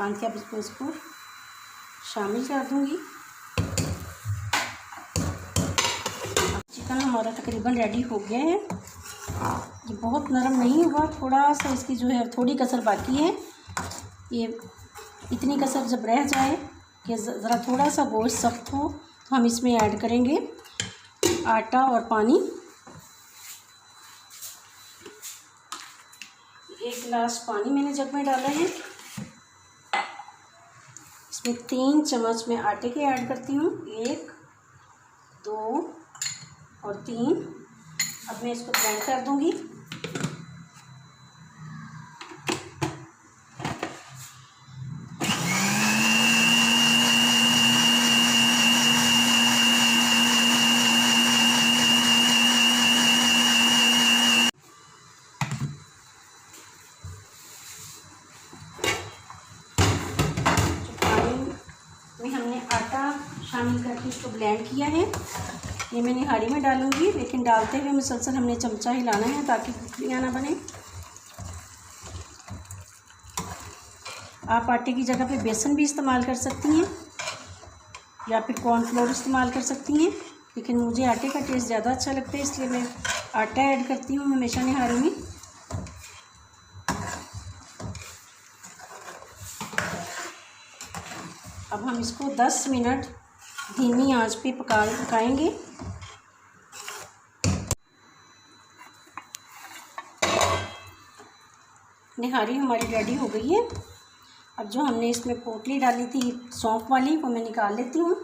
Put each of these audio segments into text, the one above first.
छान के अब इसको शामिल कर दूंगी। चिकन हमारा तकरीबन रेडी हो गया है। ये बहुत नरम नहीं हुआ, थोड़ा सा इसकी जो है थोड़ी कसर बाकी है। ये इतनी कसर जब रह जाए कि ज़रा थोड़ा सा गोश्त सख्त हो तो हम इसमें ऐड करेंगे आटा और पानी। 1 गिलास पानी मैंने जग में डाला है। इसमें 3 चम्मच मैं आटे के ऐड करती हूँ, 1, 2 और 3। अब मैं इसको ब्लेंड कर दूँगी। में हमने आटा शामिल करके इसको ब्लेंड किया है, ये मैं निहारी में डालूंगी, लेकिन डालते हुए मुसलसल हमने चमचा हिलाना है ताकि गुठलियाँ ना बने। आप आटे की जगह पे बेसन भी इस्तेमाल कर सकती हैं या फिर कॉर्नफ्लोर इस्तेमाल कर सकती हैं, लेकिन मुझे आटे का टेस्ट ज़्यादा अच्छा लगता है, इसलिए मैं आटा ऐड करती हूँ हमेशा निहारी में। अब हम इसको 10 मिनट धीमी आंच पे पकाएंगे। निहारी हमारी रेडी हो गई है। अब जो हमने इसमें पोटली डाली थी सौंफ वाली, वो मैं निकाल लेती हूँ।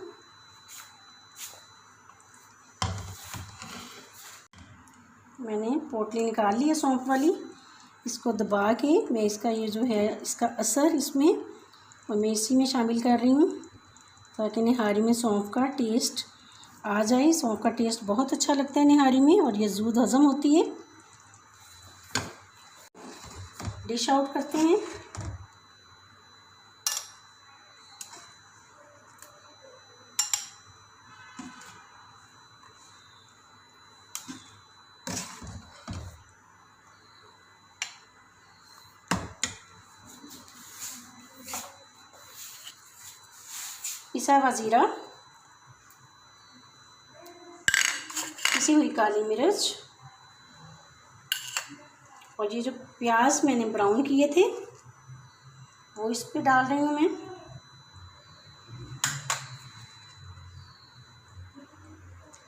मैंने पोटली निकाल ली है सौंफ वाली। इसको दबा के मैं इसका ये जो है इसका असर इसमें और मैं इसी में शामिल कर रही हूँ ताकि निहारी में सौंफ का टेस्ट आ जाए। सौंफ का टेस्ट बहुत अच्छा लगता है निहारी में और ये ज़ूद हज़म होती है। डिश आउट करते हैं। पिसा हुआ ज़ीरा, पिसी हुई काली मिर्च और ये जो प्याज मैंने ब्राउन किए थे वो इस पे डाल रही हूँ मैं।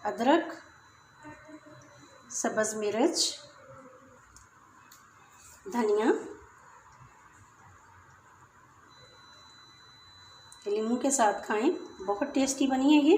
अदरक, सब्ज़ मिर्च, धनिया, नींबू के साथ खाएं, बहुत टेस्टी बनी है ये।